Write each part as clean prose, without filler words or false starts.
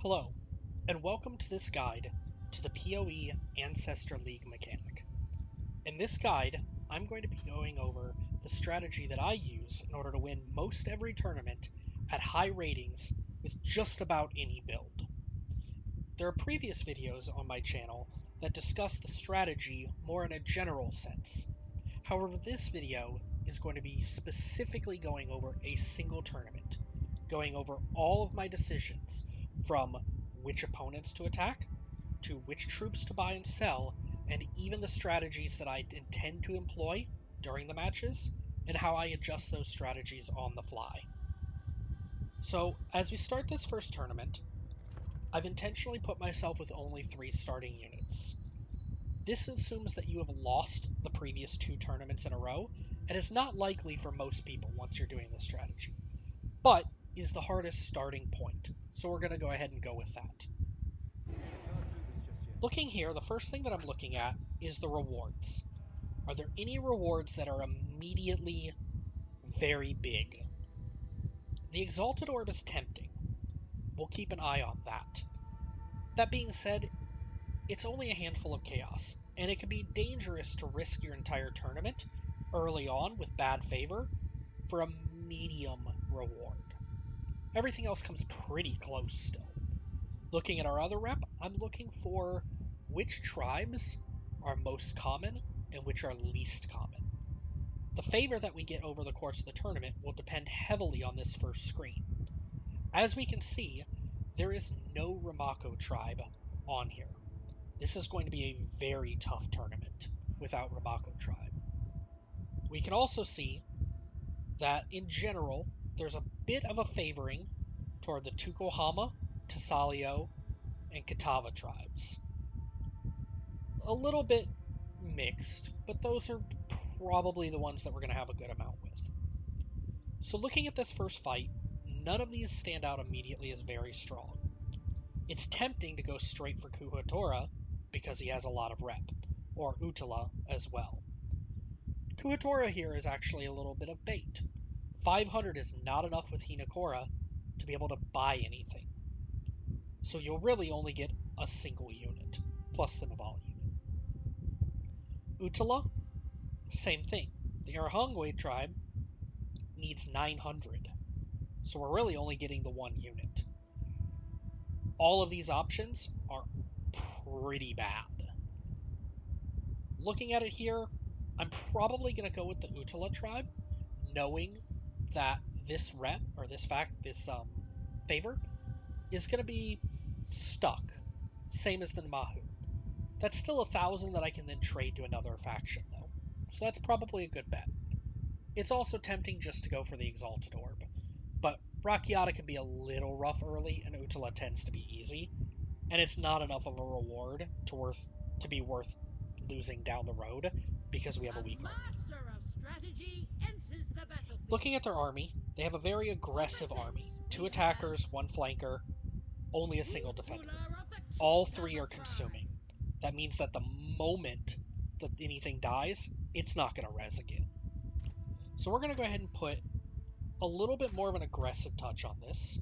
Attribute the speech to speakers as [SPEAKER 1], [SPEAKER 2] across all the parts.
[SPEAKER 1] Hello, and welcome to this guide to the PoE Ancestor League mechanic. In this guide, I'm going to be going over the strategy that I use in order to win most every tournament at high ratings with just about any build. There are previous videos on my channel that discuss the strategy more in a general sense. However, this video is going to be specifically going over a single tournament, going over all of my decisions from which opponents to attack, to which troops to buy and sell, and even the strategies that I intend to employ during the matches, and how I adjust those strategies on the fly. So, as we start this first tournament, I've intentionally put myself with only 3 starting units. This assumes that you have lost the previous 2 tournaments in a row, and is not likely for most people once you're doing this strategy, but is the hardest starting point, so we're going to go ahead and go with that. Looking here, the first thing that I'm looking at is the rewards. Are there any rewards that are immediately very big? The Exalted Orb is tempting. We'll keep an eye on that. That being said, it's only a handful of chaos, and it can be dangerous to risk your entire tournament early on with bad favor for a medium reward. Everything else comes pretty close still. Looking at our other rep, I'm looking for which tribes are most common and which are least common. The favor that we get over the course of the tournament will depend heavily on this first screen. As we can see, there is no Ramako tribe on here. This is going to be a very tough tournament without Ramako tribe. We can also see that in general, there's a bit of a favoring toward the Tukohama, Tasalio, and Katava tribes. A little bit mixed, but those are probably the ones that we're going to have a good amount with. So looking at this first fight, none of these stand out immediately as very strong. It's tempting to go straight for Kuhatora because he has a lot of rep, or Utala as well. Kuhatora here is actually a little bit of bait. 500 is not enough with Hinakora to be able to buy anything. So you'll really only get a single unit, plus the Naval unit. Utala, same thing. The Arahangwe tribe needs 900, so we're really only getting the 1 unit. All of these options are pretty bad. Looking at it here, I'm probably going to go with the Utala tribe, knowing that this rep, or this favor, is going to be stuck, same as the Namahu. That's still 1,000 that I can then trade to another faction, though, so that's probably a good bet. It's also tempting just to go for the Exalted Orb, but Rakiata can be a little rough early, and Utala tends to be easy, and it's not enough of a reward to be worth losing down the road because we have a weak army. Looking at their army, they have a very aggressive army. 2 attackers, 1 flanker, only a single defender. All 3 are consuming. That means that the moment that anything dies, it's not going to res again. So we're going to go ahead and put a little bit more of an aggressive touch on this.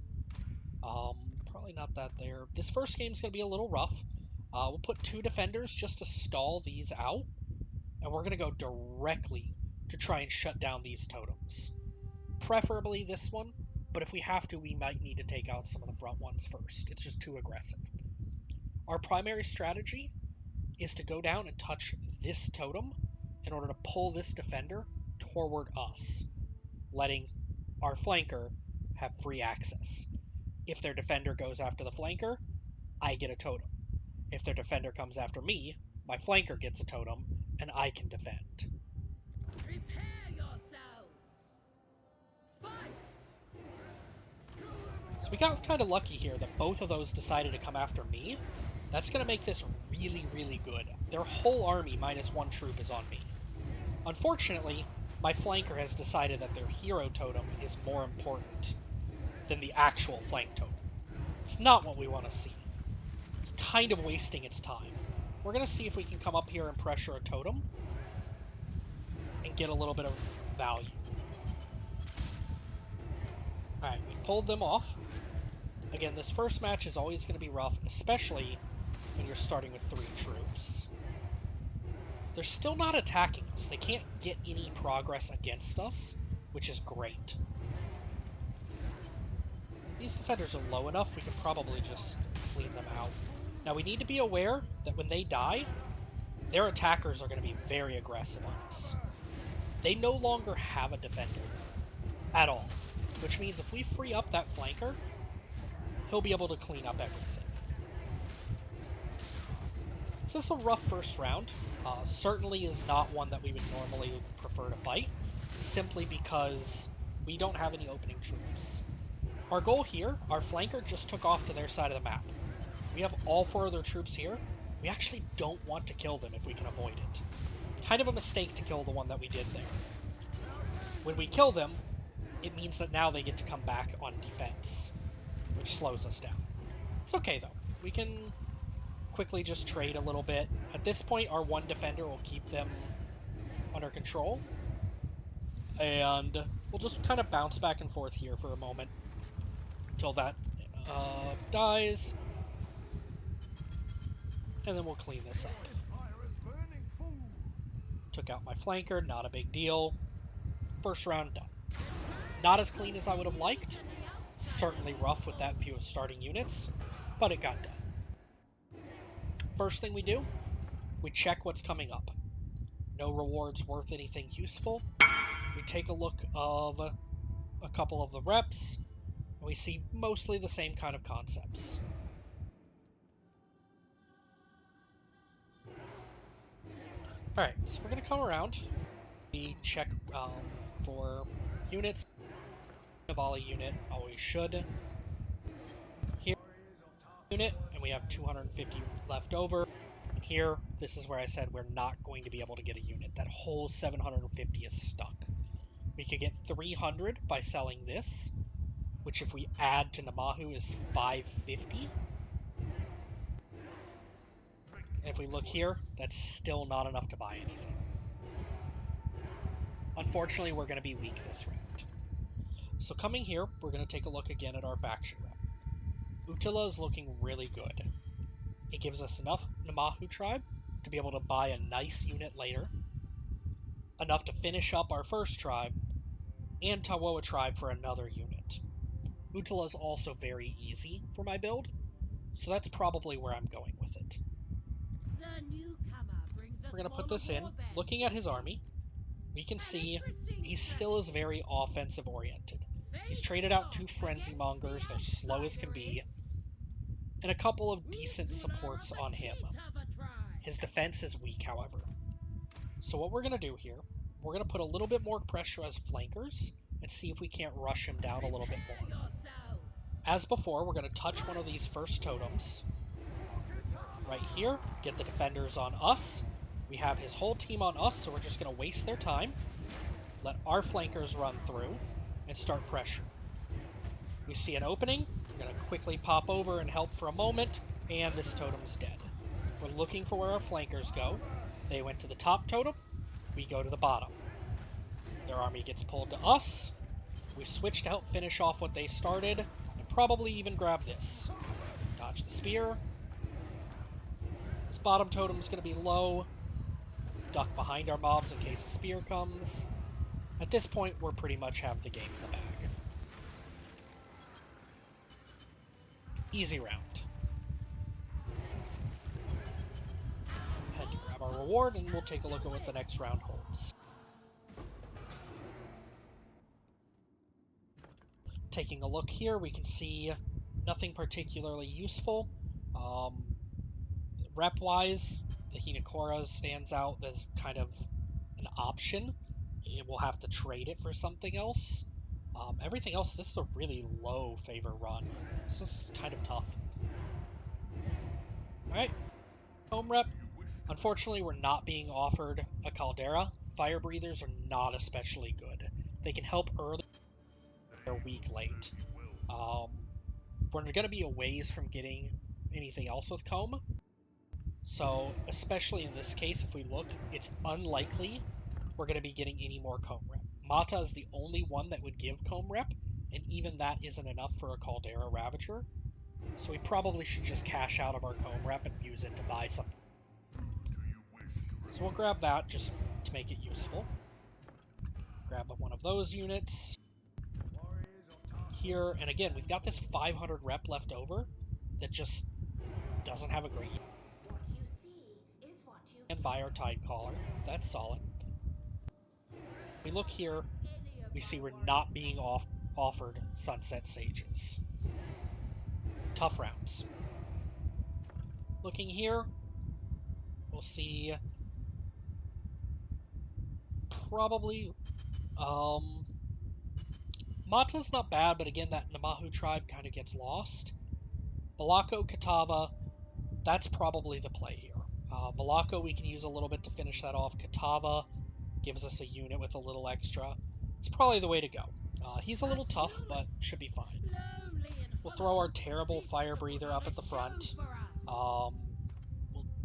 [SPEAKER 1] Probably not that there. This first game is going to be a little rough. We'll put 2 defenders just to stall these out, and we're going to go directly to try and shut down these totems. Preferably this one, but if we have to, we might need to take out some of the front ones first. It's just too aggressive. Our primary strategy is to go down and touch this totem in order to pull this defender toward us, letting our flanker have free access. If their defender goes after the flanker, I get a totem. If their defender comes after me, my flanker gets a totem, and I can defend.
[SPEAKER 2] Prepare yourselves. Fight!
[SPEAKER 1] So we got kind of lucky here that both of those decided to come after me. That's going to make this really, really good. Their whole army minus 1 troop is on me. Unfortunately, my flanker has decided that their hero totem is more important than the actual flank totem. It's not what we want to see. It's kind of wasting its time. We're going to see if we can come up here and pressure a totem and get a little bit of value. Alright, we've pulled them off. Again, this first match is always going to be rough, especially when you're starting with 3 troops. They're still not attacking us. They can't get any progress against us, which is great. If these defenders are low enough, we can probably just clean them out. Now, we need to be aware that when they die, their attackers are going to be very aggressive on us. They no longer have a defender at all, which means if we free up that flanker, he'll be able to clean up everything. This is a rough first round. Certainly is not one that we would normally prefer to fight, simply because we don't have any opening troops. Our goal here, our flanker just took off to their side of the map. We have all 4 of their troops here. We actually don't want to kill them if we can avoid it. Kind of a mistake to kill the one that we did there. When we kill them, it means that now they get to come back on defense, which slows us down. It's okay though. We can quickly just trade a little bit. At this point, our 1 defender will keep them under control. And we'll just kind of bounce back and forth here for a moment until that dies. And then we'll clean this up. Took out my flanker, not a big deal. First round done. Not as clean as I would have liked. Certainly rough with that few starting units, but it got done. First thing we do, we check what's coming up. No rewards worth anything useful. We take a look of a couple of the reps, and we see mostly the same kind of concepts. Alright, so we're going to come around. We check for units. A volley unit always should. Here, unit, and we have 250 left over. Here, this is where I said we're not going to be able to get a unit. That whole 750 is stuck. We could get 300 by selling this, which if we add to Namahu is 550. And if we look here, that's still not enough to buy anything. Unfortunately, we're going to be weak this round. So coming here, we're going to take a look again at our faction rep. Utila is looking really good. It gives us enough Namahu tribe to be able to buy a nice unit later, enough to finish up our first tribe, and Tawoa tribe for another unit. Utila is also very easy for my build, so that's probably where I'm going with it. We're going to put this in. Looking at his army, we can see he still is very offensive oriented. He's traded out 2 Frenzy Mongers, they're slow as can be, and a couple of decent supports on him. His defense is weak, however. So what we're going to do here, we're going to put a little bit more pressure as flankers and see if we can't rush him down a little bit more. As before, we're going to touch one of these first totems right here, get the defenders on us. We have his whole team on us, so we're just going to waste their time, let our flankers run through, and start pressure. We see an opening, we're going to quickly pop over and help for a moment, and this totem is dead. We're looking for where our flankers go. They went to the top totem, we go to the bottom. Their army gets pulled to us, we switch to help finish off what they started, and probably even grab this. Dodge the spear. This bottom totem is going to be low. Duck behind our mobs in case a spear comes. At this point, we're pretty much have the game in the bag. Easy round. Head to grab our reward, and we'll take a look at what the next round holds. Taking a look here, we can see nothing particularly useful. Rep-wise, the Hinakora stands out as kind of an option. We'll have to trade it for something else. Everything else, this is a really low favor run. This is kind of tough. Alright, home rep. Unfortunately, we're not being offered a Caldera. Fire Breathers are not especially good. They can help early, they're weak late. We're going to be a ways from getting anything else with Comb. So, especially in this case, if we look, it's unlikely we're going to be getting any more Comb Rep. Mata is the only one that would give Comb Rep, and even that isn't enough for a Caldera Ravager. So we probably should just cash out of our comb rep and use it to buy something. So we'll grab that just to make it useful. Grab one of those units here, and again, we've got this 500 rep left over that just doesn't have a great use. And buy our Tide Collar. That's solid. We look here, we see we're not being offered Sunset Sages. Tough rounds. Looking here, we'll see probably Mata's not bad, but again, that Namahu tribe kind of gets lost. Valako, Katava, that's probably the play here. Valako, we can use a little bit to finish that off. Katava gives us a unit with a little extra. It's probably the way to go. He's a little tough, but should be fine. We'll throw our terrible fire breather up at the front. We'll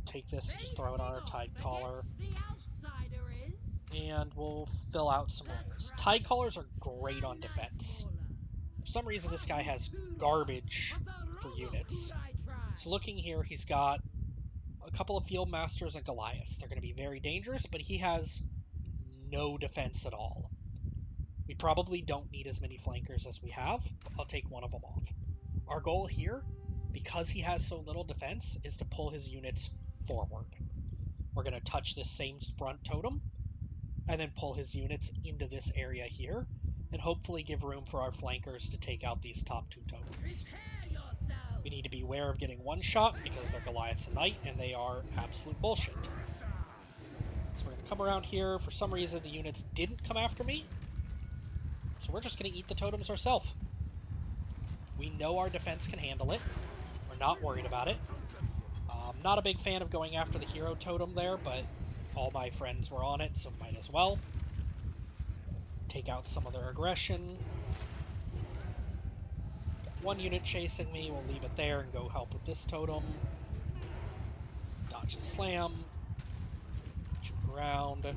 [SPEAKER 1] take this and just throw it on our Tide Collar. And we'll fill out some rolls. Tide Collars are great on defense. For some reason, this guy has garbage for units. So looking here, he's got a couple of Field Masters and Goliaths. They're going to be very dangerous, but he has no defense at all. We probably don't need as many flankers as we have. I'll take one of them off. Our goal here, because he has so little defense, is to pull his units forward. We're going to touch this same front totem, and then pull his units into this area here, and hopefully give room for our flankers to take out these top two totems. We need to be aware of getting one shot because they're Goliaths and Knight, and they are absolute bullshit. So we're going to come around here. For some reason, the units didn't come after me, so we're just going to eat the totems ourselves. We know our defense can handle it. We're not worried about it. I'm not a big fan of going after the hero totem there, but all my friends were on it, so might as well. Take out some of their aggression. Got one unit chasing me, we'll leave it there and go help with this totem. Dodge the slam. Jump around. Come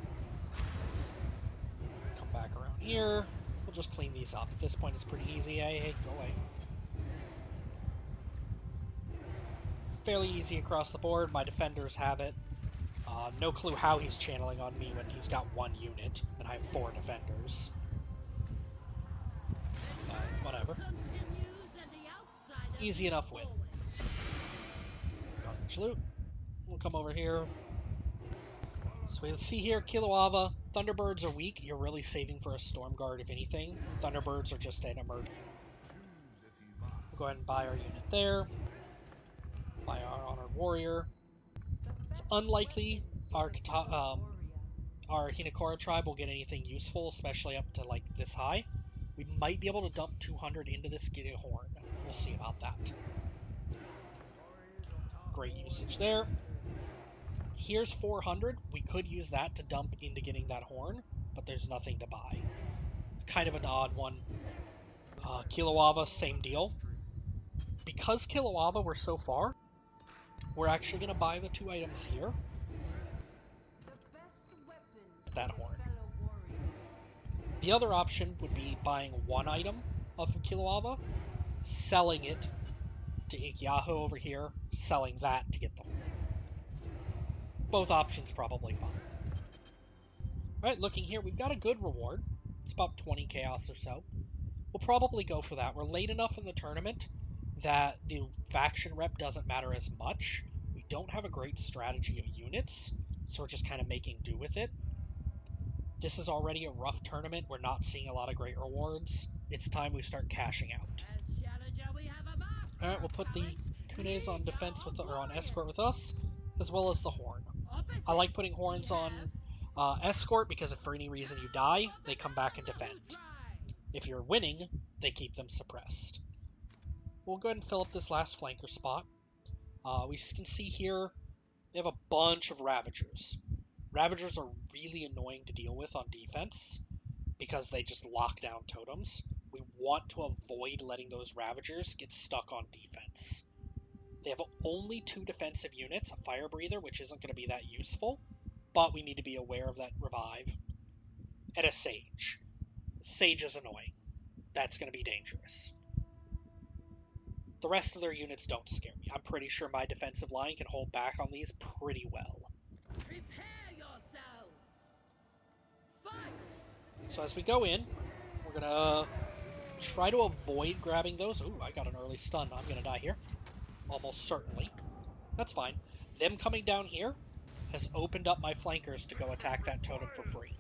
[SPEAKER 1] back around here. We'll just clean these up. At this point it's pretty easy. Hey, go away. Fairly easy across the board. My defenders have it. No clue how he's channeling on me when he's got one unit, and I have 4 defenders. Whatever. Easy enough win. Garbage loot. We'll come over here. So we'll see here, Kiloava. Thunderbirds are weak. You're really saving for a Storm Guard, if anything. Thunderbirds are just an emergency. We'll go ahead and buy our unit there. Buy our Honored Warrior. It's unlikely our Hinekora tribe will get anything useful, especially up to like this high. We might be able to dump 200 into this, get a horn. We'll see about that. Great usage there. Here's 400. We could use that to dump into getting that horn, but there's nothing to buy. It's kind of an odd one. Kiloava, same deal. Because Kiloava we're so far, we're actually going to buy the 2 items here. That horn. The other option would be buying 1 item of Kiloava, selling it to Ikyahu over here, selling that to get the horn. Both options probably fine. Alright, looking here, we've got a good reward. It's about 20 chaos or so. We'll probably go for that. We're late enough in the tournament that the faction rep doesn't matter as much. We don't have a great strategy of units, so we're just kind of making do with it. This is already a rough tournament. We're not seeing a lot of great rewards. It's time we start cashing out. Alright, we'll put the Kunes on defense with, or on escort with us, as well as the horn. I like putting horns on escort because if for any reason you die, they come back and defend. If you're winning, they keep them suppressed. We'll go ahead and fill up this last flanker spot. We can see here, they have a bunch of Ravagers. Ravagers are really annoying to deal with on defense because they just lock down totems. We want to avoid letting those Ravagers get stuck on defense. They have only 2 defensive units, a Fire Breather, which isn't going to be that useful, but we need to be aware of that revive, and a Sage. Sage is annoying. That's going to be dangerous. The rest of their units don't scare me. I'm pretty sure my defensive line can hold back on these pretty well.
[SPEAKER 2] Prepare yourselves. Fight.
[SPEAKER 1] So as we go in, we're gonna try to avoid grabbing those. Ooh, I got an early stun. I'm gonna die here. Almost certainly. That's fine. Them coming down here has opened up my flankers to go attack that totem for free.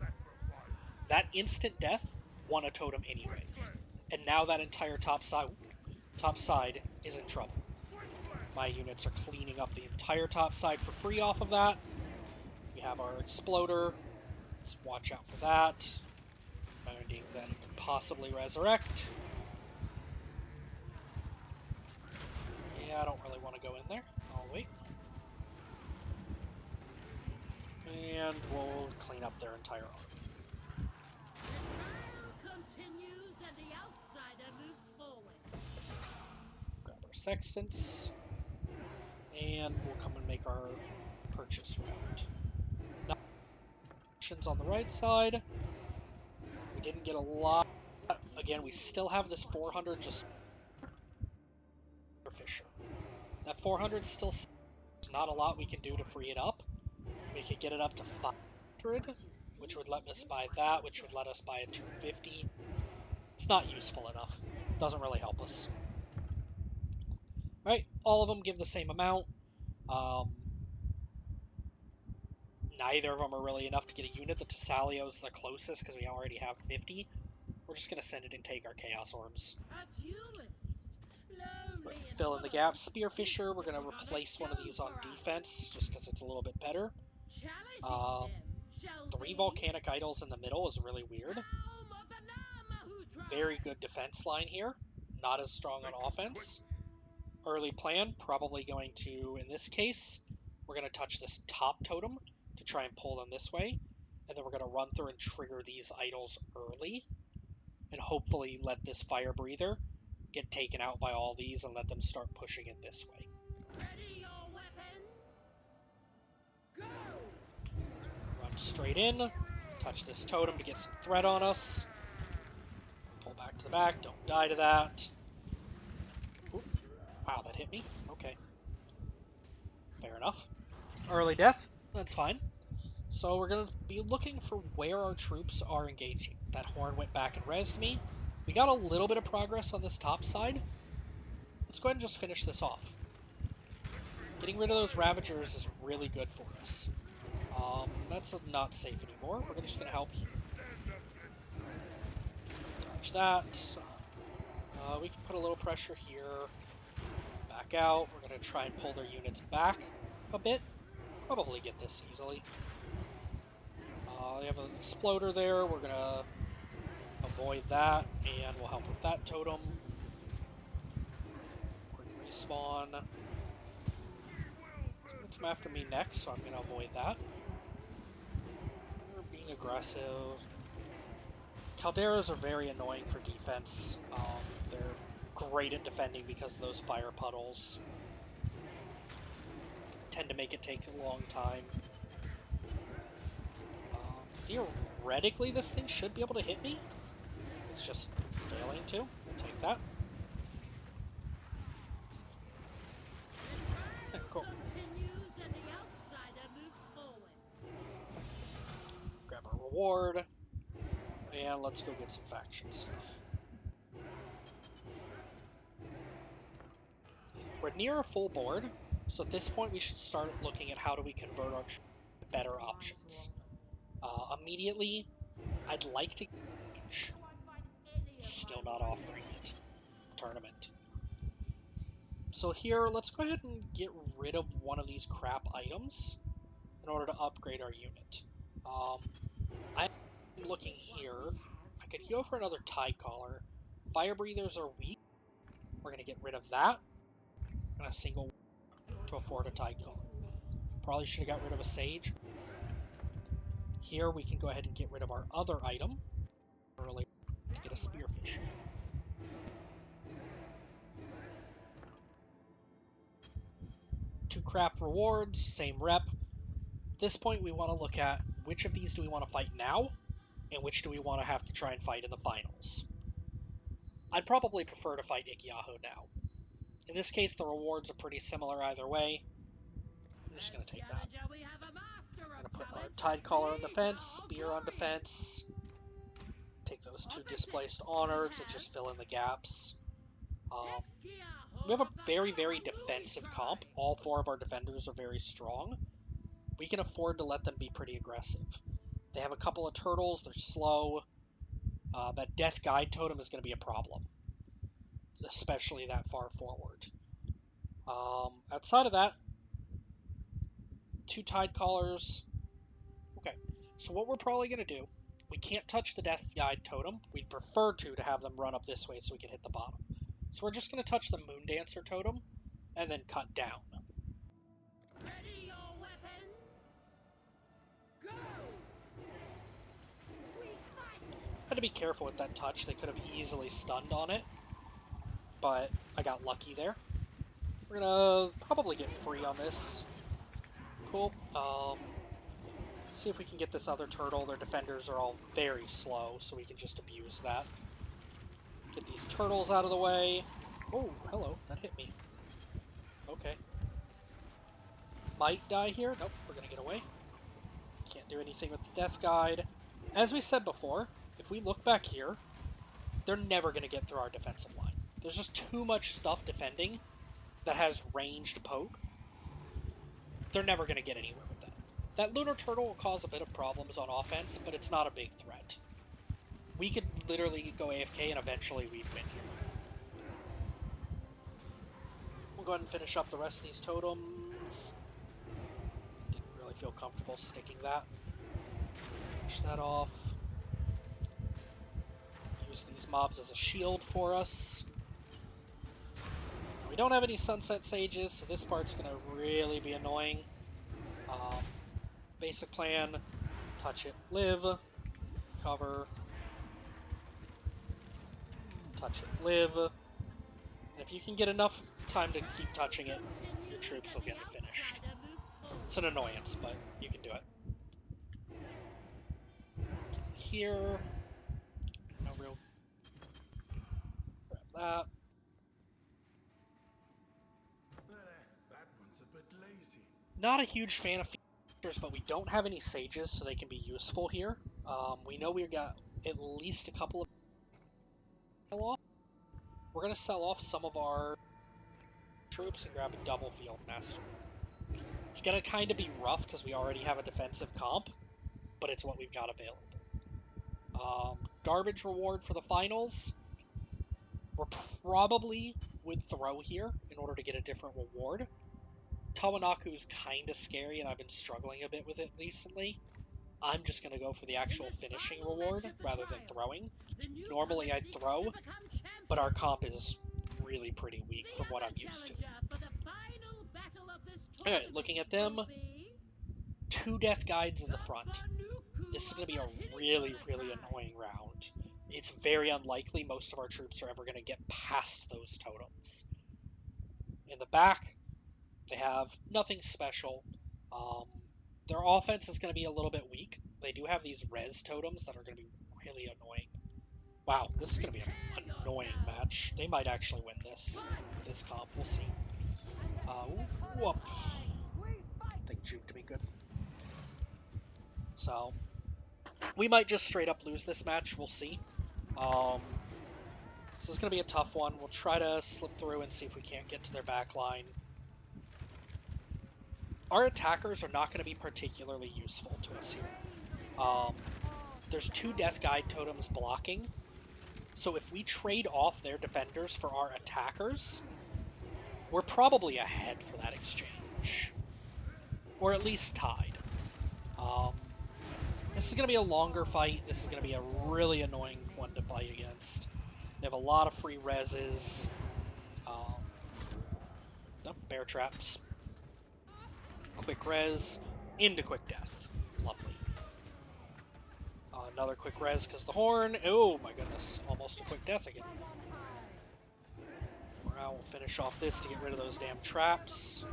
[SPEAKER 1] That instant death won a totem anyways. And now that entire top side is in trouble. My units are cleaning up the entire top side for free off of that. We have our exploder. Let's watch out for that. Finding that it could possibly resurrect. Yeah, I don't really want to go in there. I'll wait. And we'll clean up their entire army.
[SPEAKER 2] The battle continues and the outsider moves forward.
[SPEAKER 1] Grab our sextants. And we'll come and make our purchase route. Now, options on the right side. We didn't get a lot. Again, we still have this 400 just Fisher. That 400 still there's not a lot we can do to free it up. We could get it up to 500, which would let us buy that, which would let us buy a 250. It's not useful enough. Doesn't really help us. Alright, all of them give the same amount. Neither of them are really enough to get a unit. The Tessalio is the closest because we already have 50. We're just going to send it and take our Chaos Orbs. Fill in the gaps. Spearfisher, we're going to replace one of these on defense just because it's a little bit better. Three Volcanic Idols in the middle is really weird. Very good defense line here. Not as strong on offense. Early plan, probably going to, in this case, we're going to touch this top totem to try and pull them this way. And then we're going to run through and trigger these idols early. And hopefully let this fire breather get taken out by all these and let them start pushing it this way.
[SPEAKER 2] Ready your weapons. Go.
[SPEAKER 1] Run straight in, touch this totem to get some threat on us. Pull back to the back, don't die to that. Ooh. Wow, that hit me. Okay. Fair enough. Early death, that's fine. So we're going to be looking for where our troops are engaging. That horn went back and rezzed me. We got a little bit of progress on this top side. Let's go ahead and just finish this off. Getting rid of those Ravagers is really good for us. That's not safe anymore. We're just going to help here. Dodge that. We can put a little pressure here. Back out. We're going to try and pull their units back a bit. Probably get this easily. They have an exploder there. We're going to avoid that, and we'll help with that totem. Quick respawn. It's going to come after me next, so I'm going to avoid that. We're being aggressive. Calderas are very annoying for defense. They're great at defending because of those fire puddles. Tend to make it take a long time. Theoretically, this thing should be able to hit me. It's just failing to. We'll take that. Cool. Grab our reward. And let's go get some faction stuff. We're near a full board, so at this point we should start looking at how do we convert our better options. Immediately, I'd like to still not offering it. Tournament. So here, let's go ahead and get rid of one of these crap items in order to upgrade our unit. I'm looking here. I could go for another Tide Caller. Fire Breathers are weak. We're going to get rid of that. And a single to afford a Tide Caller. Probably should have got rid of a Sage. Here we can go ahead and get rid of our other item early to get a Spearfish. Two crap rewards, same rep. At this point we want to look at which of these do we want to fight now and which do we want to have to try and fight in the finals. I'd probably prefer to fight Ikiaho now. In this case, the rewards are pretty similar either way. I'm just going to take that.
[SPEAKER 2] We have a master
[SPEAKER 1] I'm going
[SPEAKER 2] of
[SPEAKER 1] to put our
[SPEAKER 2] talent.
[SPEAKER 1] Tide Collar on
[SPEAKER 2] Lead
[SPEAKER 1] defense,
[SPEAKER 2] our
[SPEAKER 1] Spear on
[SPEAKER 2] glory.
[SPEAKER 1] defense. Take those 2
[SPEAKER 2] On the
[SPEAKER 1] displaced
[SPEAKER 2] sixth,
[SPEAKER 1] Onards
[SPEAKER 2] we
[SPEAKER 1] and just
[SPEAKER 2] have
[SPEAKER 1] fill in the gaps.
[SPEAKER 2] Ekkia,
[SPEAKER 1] We have a
[SPEAKER 2] of the
[SPEAKER 1] very, very
[SPEAKER 2] Ahui
[SPEAKER 1] defensive comp.
[SPEAKER 2] tribe.
[SPEAKER 1] All 4 of our defenders are very strong. We can afford to let them be pretty aggressive. They have a couple of turtles. They're slow. That Death Guide Totem is going to be a problem, especially that far forward. Outside of that, 2 Tide Collars. Okay, so what we're probably going to do, we can't touch the Death Guide Totem. We'd prefer to have them run up this way so we can hit the bottom. So we're just going to touch the Moon Dancer Totem and then cut down.
[SPEAKER 2] Ready your weapons. Go. We fight.
[SPEAKER 1] Had to be careful with that touch. They could have easily stunned on it, but I got lucky there. We're gonna probably get free on this. Cool. See if we can get this other turtle. Their defenders are all very slow, so we can just abuse that. Get these turtles out of the way. Oh, hello. That hit me. Okay. Might die here. Nope, we're gonna get away. Can't do anything with the Death Guide. As we said before, if we look back here, they're never gonna get through our defensive line. There's just too much stuff defending that has ranged poke. They're never gonna get anywhere with that. That Lunar Turtle will cause a bit of problems on offense, but it's not a big threat. We could literally go AFK and eventually we'd win here. We'll go ahead and finish up the rest of these totems. Didn't really feel comfortable sticking that. Finish that off. Use these mobs as a shield for us. We don't have any Sunset Sages, so this part's going to really be annoying. Basic plan, touch it, live, cover, touch it, live. And if you can get enough time to keep touching it, your troops will get it finished. It's an annoyance, but you can do it. Get here. No real... Grab that.
[SPEAKER 3] That one's a bit lazy.
[SPEAKER 1] Not a huge fan of features, but we don't have any sages, so they can be useful here. We know we've got at least a couple of sell off. We're going to sell off some of our troops and grab a double field master. It's going to kind of be rough because we already have a defensive comp, but it's what we've got available. Garbage reward for the finals. We're probably would throw here in order to get a different reward. Tawanaku's kind of scary, and I've been struggling a bit with it recently. I'm just going to go for the actual finishing reward rather than throwing. Normally I'd throw, but our comp is really pretty weak from what I'm used to. Alright, looking at them, 2 Death Guides in the front. This is going to be a really, really annoying round. It's very unlikely most of our troops are ever going to get past those totems. In the back, they have nothing special. Their offense is going to be a little bit weak. They do have these res totems that are going to be really annoying. Wow, this is going to be an annoying match. They might actually win this with this comp. We'll see. Whoop. They juked me good. So, we might just straight up lose this match. We'll see. This is going to be a tough one. We'll try to slip through and see if we can't get to their back line. Our attackers are not going to be particularly useful to us here. There's 2 Death Guide totems blocking, so if we trade off their defenders for our attackers, we're probably ahead for that exchange. Or at least tied. This is going to be a longer fight. This is going to be a really annoying one to fight against. They have a lot of free reses. Bear traps. Quick res into quick death. Lovely. Another quick res because the horn. Oh my goodness. Almost a quick death again. Now we'll finish off this to get rid of those damn traps.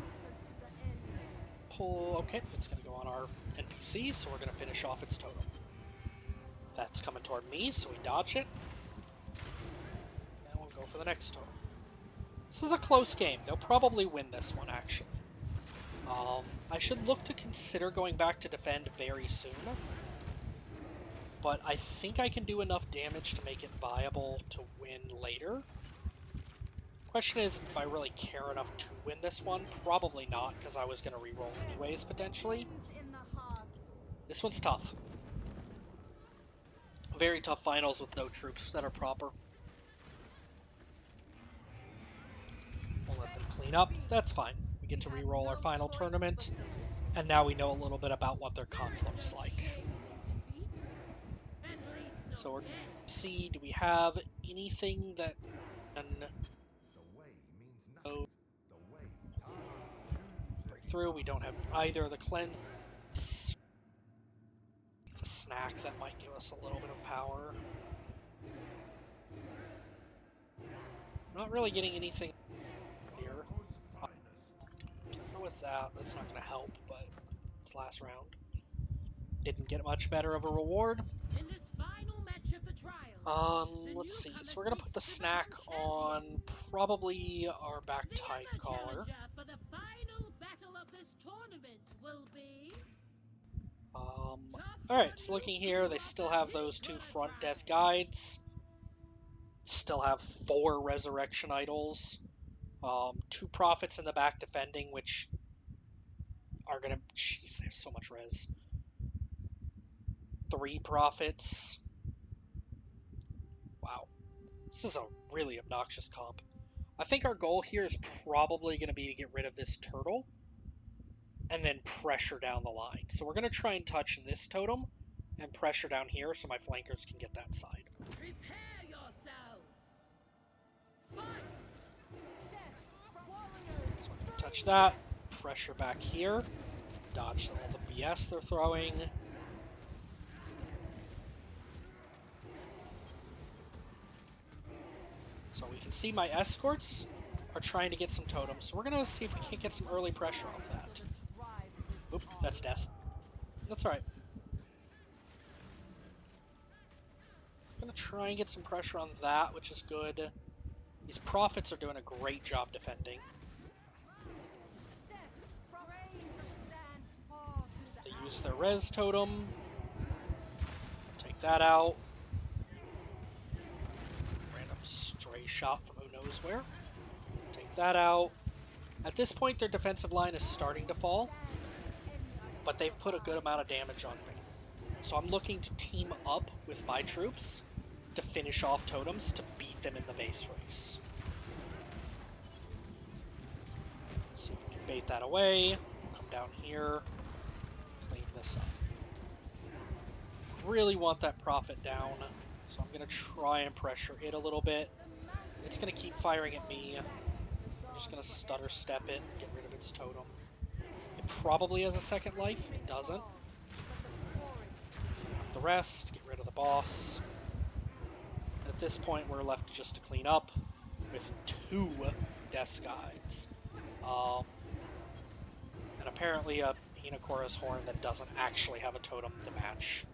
[SPEAKER 1] Pull. Okay, it's going to go on our NPC, so we're going to finish off its totem. That's coming toward me, so we dodge it. And we'll go for the next totem. This is a close game. They'll probably win this one, actually. I should look to consider going back to defend very soon. But I think I can do enough damage to make it viable to win later. Question is if I really care enough to win this one. Probably not, because I was going to reroll anyways, potentially. This one's tough. Very tough finals with no troops that are proper. We'll let them clean up. That's fine. We get to reroll our final tournament. And now we know a little bit about what their conflict's like. So we're going to see, do we have anything that can break through? We don't have either the cleanse. The snack that might give us a little bit of power. Not really getting anything here. With that, that's not going to help, but it's last round. Didn't get much better of a reward.
[SPEAKER 2] In this final match of the trial,
[SPEAKER 1] Let's see. So we're gonna put the snack on probably our back tide caller.
[SPEAKER 2] For the final battle of this tournament will be
[SPEAKER 1] Alright, so looking here, they still have those 2 front death guides. Still have 4 resurrection idols. 2 prophets in the back defending, which are gonna... Jeez, they have so much res. 3 prophets. Wow. This is a really obnoxious comp. I think our goal here is probably going to be to get rid of this turtle and then pressure down the line. So we're going to try and touch this totem and pressure down here so my flankers can get that side.
[SPEAKER 2] prepare yourselves. Fight.
[SPEAKER 1] So we're going to touch that, pressure back here, dodge all the BS they're throwing. So we can see my escorts are trying to get some totems. So we're going to see if we can't get some early pressure off that. Oop, that's death. That's alright. I'm going to try and get some pressure on that, which is good. These prophets are doing a great job defending. They use their res totem. Take that out. Stray shot from who knows where. Take that out. At this point, their defensive line is starting to fall, but they've put a good amount of damage on me. So I'm looking to team up with my troops to finish off totems to beat them in the base race. Let's see if we can bait that away. Come down here, clean this up. Really want that prophet down. So I'm going to try and pressure it a little bit. It's going to keep firing at me. I'm just going to stutter step it, get rid of its totem. It probably has a second life. It doesn't. The rest, get rid of the boss. At this point, we're left just to clean up with 2 Death Guides. And apparently a Hinakora's Horn that doesn't actually have a totem to match.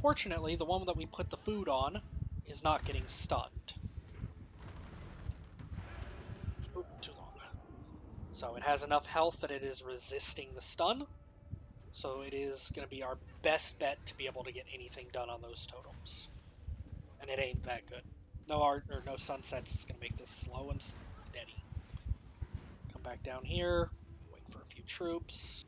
[SPEAKER 1] Fortunately, the one that we put the food on is not getting stunned. Oop, too long. So it has enough health that it is resisting the stun. So it is going to be our best bet to be able to get anything done on those totems. And it ain't that good. No art or no sunsets is going to make this slow and steady. Come back down here, wait for a few troops.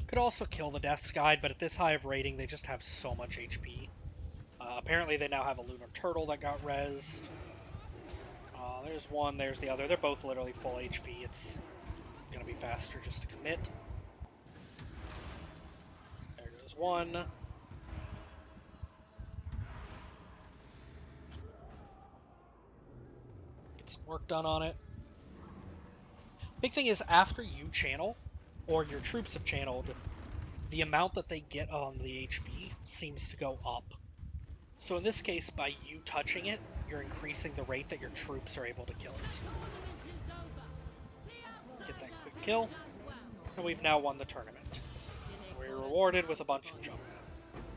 [SPEAKER 1] Could also kill the Death's Guide, but at this high of rating, they just have so much HP. Apparently they now have a Lunar Turtle that got rezzed. There's one, there's the other. They're both literally full HP. It's going to be faster just to commit. There goes one. Get some work done on it. Big thing is, after you channel, or your troops have channeled, the amount that they get on the HP seems to go up. So in this case, by you touching it, you're increasing the rate that your troops are able to kill it. Get that quick kill, and we've now won the tournament. We're rewarded with a bunch of junk.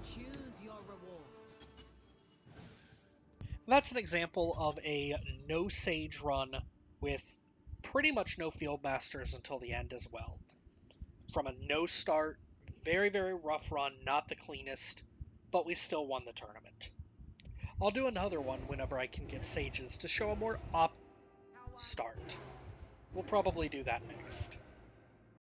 [SPEAKER 2] Choose your reward.
[SPEAKER 1] And that's an example of a no Sage run with pretty much no Field Masters until the end as well. From a no start, very, very rough run, not the cleanest, but we still won the tournament. I'll do another one whenever I can get Sages to show a more start. We'll probably do that next.